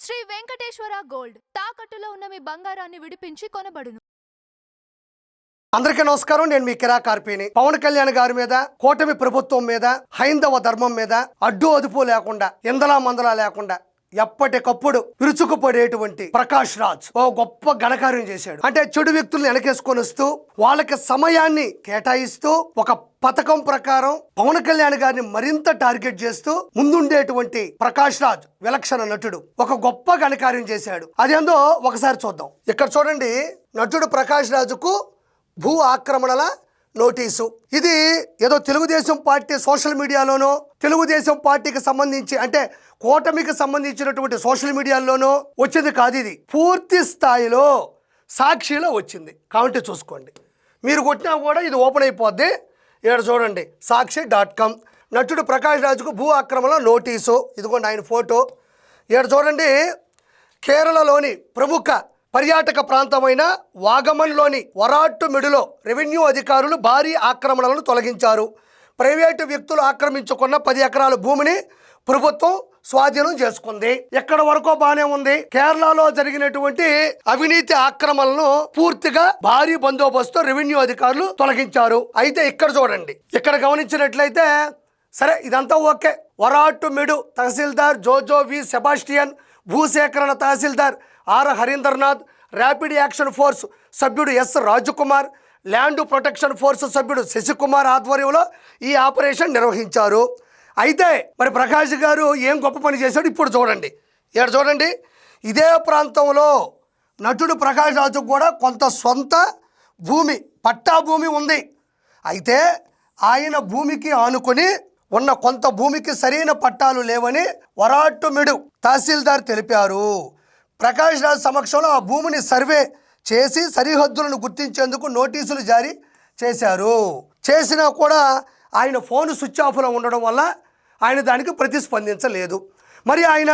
Shri Venkateswara gold తాకట్టులో ఉన్న మీ బంగారాన్ని విడిపించి కొనబడును. అందరికీ నమస్కారం. నేను మీ కిరా కార్పేని. పవన్ కళ్యాణ్ గారి మీద, కూటమి ప్రభుత్వం మీద, హైందవ ధర్మం మీద అడ్డు అదుపు లేకుండా, ఇందలా మందలా లేకుండా ఎప్పటికప్పుడు విరుచుకుపడేటువంటి ప్రకాష్ రాజ్ ఓ గొప్ప ఘనకార్యం చేశాడు. అంటే చెడు వ్యక్తుల్ని వెనకేసుకొని వస్తూ వాళ్ళకి సమయాన్ని కేటాయిస్తూ ఒక పథకం ప్రకారం పవన్ కళ్యాణ్ గారిని మరింత టార్గెట్ చేస్తూ ముందుండేటువంటి ప్రకాష్ రాజ్ విలక్షణ నటుడు ఒక గొప్ప ఘనకార్యం చేశాడు. అదేందో ఒకసారి చూద్దాం. ఇక్కడ చూడండి, నటుడు ప్రకాష్ రాజుకు భూ ఆక్రమణల నోటీసు. ఇది ఏదో తెలుగుదేశం పార్టీ సోషల్ మీడియాలోనో, తెలుగుదేశం పార్టీకి సంబంధించి అంటే కూటమికి సంబంధించినటువంటి సోషల్ మీడియాలోనో వచ్చింది కాదు. ఇది పూర్తి స్థాయిలో సాక్షిలో వచ్చింది. కాబట్టి చూసుకోండి, మీరు కొట్టినా కూడా ఇది ఓపెన్ అయిపోద్ది. ఇక్కడ చూడండి, సాక్షి.com. నటుడు ప్రకాష్ రాజుకు భూ ఆక్రమణ నోటీసు. ఇదిగోండి ఆయన ఫోటో. ఇక్కడ చూడండి, కేరళలోని ప్రముఖ పర్యాటక ప్రాంతమైన వాగమన్లోని వరాట్టుమిడులో రెవెన్యూ అధికారులు భారీ ఆక్రమణలను తొలగించారు. ప్రైవేటు వ్యక్తులు ఆక్రమించుకున్న 10 ఎకరాల భూమిని ప్రభుత్వం స్వాధీనం చేసుకుంది. ఎక్కడ వరకు బానే ఉంది. కేరళలో జరిగినటువంటి అవినీతి ఆక్రమణలను పూర్తిగా భారీ బందోబస్తు రెవెన్యూ అధికారులు తొలగించారు. అయితే ఇక్కడ చూడండి, ఇక్కడ గమనించినట్లయితే సరే ఇదంతా ఓకే. వరాట్టుమిడు తహసీల్దార్ జోజో వి సెబాస్టియన్, భూసేకరణ tahsildar R Harindranath, rapid action force సభ్యుడు S Rajakumar, land protection force సభ్యుడు శశికుమార్ ఆధ్వర్యంలో ఈ ఆపరేషన్ నిర్వహించారు. అయితే మరి ప్రకాష్ గారు ఏం గొప్ప పని చేశాడు ఇప్పుడు చూడండి. ఇక్కడ చూడండి, ఇదే ప్రాంతంలో నటుడు ప్రకాష్ రాజు కూడా కొంత సొంత భూమి, పట్టా భూమి ఉంది. అయితే ఆయన భూమికి ఆనుకొని ఉన్న కొంత భూమికి సరైన పట్టాలు లేవని వరాట్టుమిడు తహసీల్దార్ తెలిపారు. ప్రకాష్ రాజ్ సమక్షంలో ఆ భూమిని సర్వే చేసి సరిహద్దులను గుర్తించేందుకు నోటీసులు జారీ చేశారు. చేసినా కూడా ఆయన ఫోన్ స్విచ్ ఆఫ్లో ఉండడం వల్ల ఆయన దానికి ప్రతిస్పందించలేదు. మరి ఆయన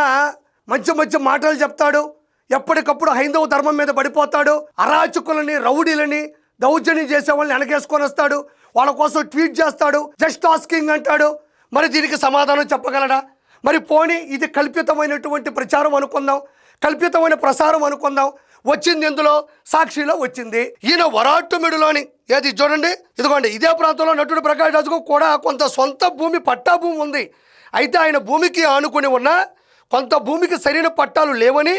మంచి మంచి మాటలు చెప్తాడు, ఎప్పటికప్పుడు హైందవ ధర్మం మీద పడిపోతాడు, అరాచకులని రౌడీలని దౌర్జన్యం చేసే వాళ్ళని వెనకేసుకొని వస్తాడు, వాళ్ళ కోసం ట్వీట్ చేస్తాడు, జస్ట్ ఆస్కింగ్ అంటాడు. మరి దీనికి సమాధానం చెప్పగలడా? మరి పోనీ ఇది కల్పితమైనటువంటి ప్రచారం అనుకుందాం, కల్పితమైన ప్రసారం అనుకుందాం. వచ్చింది ఎందులో? సాక్షిలో వచ్చింది. ఈయన వరాట్టుమిడులోని ఏది చూడండి, ఇదిగోండి ఇదే ప్రాంతంలో నటుడు ప్రకాష్ రాజుకు కూడా కొంత సొంత భూమి, పట్టా భూమి ఉంది. అయితే ఆయన భూమికి ఆనుకుని ఉన్న కొంత భూమికి సరైన పట్టాలు లేవని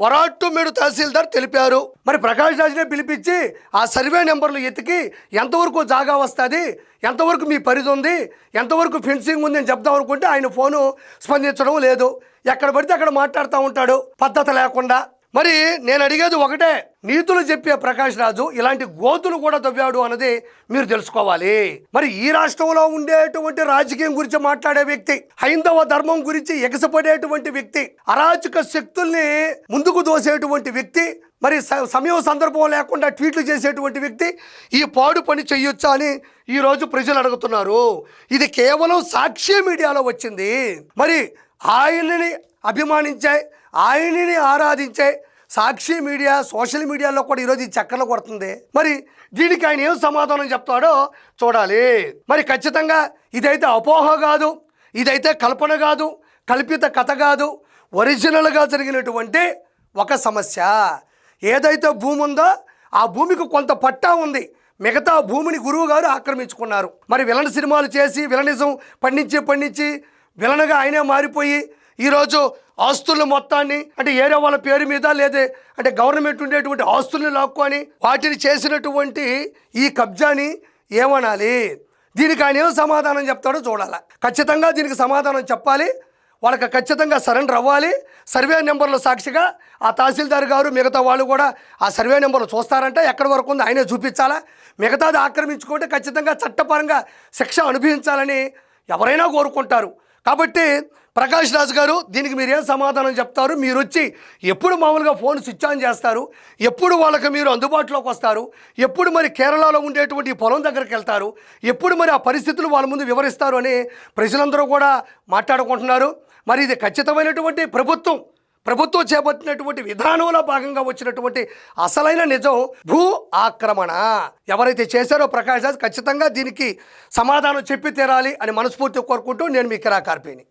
వరాట్టుమిడు తహసీల్దార్ తెలిపారు. మరి ప్రకాష్ రాజునే పిలిపించి ఆ సర్వే నెంబర్లు ఎతికి ఎంతవరకు జాగా వస్తుంది, ఎంతవరకు మీ పరిధి ఉంది, ఎంతవరకు ఫెన్సింగ్ ఉంది అని చెప్దాం అనుకుంటే ఆయన ఫోను స్పందించడం లేదు. ఎక్కడ పడితే అక్కడ మాట్లాడుతూ ఉంటాడు పద్ధతి లేకుండా. మరి నేను అడిగేది ఒకటే, నీతులు చెప్పే ప్రకాష్ రాజు ఇలాంటి గోతులు కూడా తవ్వాడు అన్నది మీరు తెలుసుకోవాలి. మరి ఈ రాష్ట్రంలో ఉండేటువంటి రాజకీయం గురించి మాట్లాడే వ్యక్తి, హైందవ ధర్మం గురించి ఎగసపడేటువంటి వ్యక్తి, అరాచక శక్తుల్ని ముందుకు దోసేటువంటి వ్యక్తి, మరి సమయం సందర్భం లేకుండా ట్వీట్లు చేసేటువంటి వ్యక్తి ఈ పాడు పని చెయ్యొచ్చా అని ఈరోజు ప్రజలు అడుగుతున్నారు. ఇది కేవలం సాక్షి మీడియాలో వచ్చింది. మరి ఆయనని అభిమానించే, ఆయనని ఆరాధించే సాక్షి మీడియా, సోషల్ మీడియాలో కూడా ఈరోజు ఈ చక్కర్లు కొడుతుంది. మరి దీనికి ఆయన ఏం సమాధానం చెప్తాడో చూడాలి. మరి ఖచ్చితంగా ఇదైతే అపోహ కాదు, ఇదైతే కల్పన కాదు, కల్పిత కథ కాదు, ఒరిజినల్గా జరిగినటువంటి ఒక సమస్య. ఏదైతే భూమి ఉందో ఆ భూమికి కొంత పట్టా ఉంది, మిగతా భూమిని గురువు గారు ఆక్రమించుకున్నారు. మరి విలన్ సినిమాలు చేసి విలనిజం పండించి విలన్గా ఆయనే మారిపోయి ఈరోజు ఆస్తుల మొత్తాన్ని అంటే ఏరే వాళ్ళ పేరు మీద లేదా అంటే గవర్నమెంట్ ఉండేటువంటి ఆస్తుల్ని లాక్కొని వాటిని చేసినటువంటి ఈ కబ్జాని ఏమనాలి? దీనికి ఆయన ఏం సమాధానం చెప్తాడో చూడాలి. ఖచ్చితంగా దీనికి సమాధానం చెప్పాలి. వాళ్ళకి ఖచ్చితంగా సరెండర్ అవ్వాలి. సర్వే నెంబర్ల సాక్షిగా ఆ తహసీల్దార్ గారు మిగతా వాళ్ళు కూడా ఆ సర్వే నెంబర్లు చూస్తారంటే ఎక్కడి వరకు ఉందో ఆయనే చూపించాలా. మిగతాది ఆక్రమించుకుంటే ఖచ్చితంగా చట్టపరంగా శిక్ష అనుభవించాలని ఎవరైనా కోరుకుంటారు. కాబట్టి ప్రకాష్ రాజ్ గారు దీనికి మీరు ఏం సమాధానం చెప్తారు? మీరు వచ్చి ఎప్పుడు మామూలుగా ఫోన్ స్విచ్ ఆన్ చేస్తారు, ఎప్పుడు వాళ్ళకి మీరు అందుబాటులోకి వస్తారు, ఎప్పుడు మరి కేరళలో ఉండేటువంటి పొలం దగ్గరికి వెళ్తారు, ఎప్పుడు మరి ఆ పరిస్థితులు వాళ్ళ ముందు వివరిస్తారు అని ప్రజలందరూ కూడా మాట్లాడుకుంటున్నారు. మరి ఇది ఖచ్చితమైనటువంటి ప్రభుత్వం చేపట్టినటువంటి విధానంలో భాగంగా వచ్చినటువంటి అసలైన నిజం భూ ఆక్రమణ. ఎవరైతే చేశారో ప్రకాష్ రాజ్ ఖచ్చితంగా దీనికి సమాధానం చెప్పి తీరాలి అని మనస్ఫూర్తిగా కోరుకుంటూ నేను మీ కిరా కార్పేని.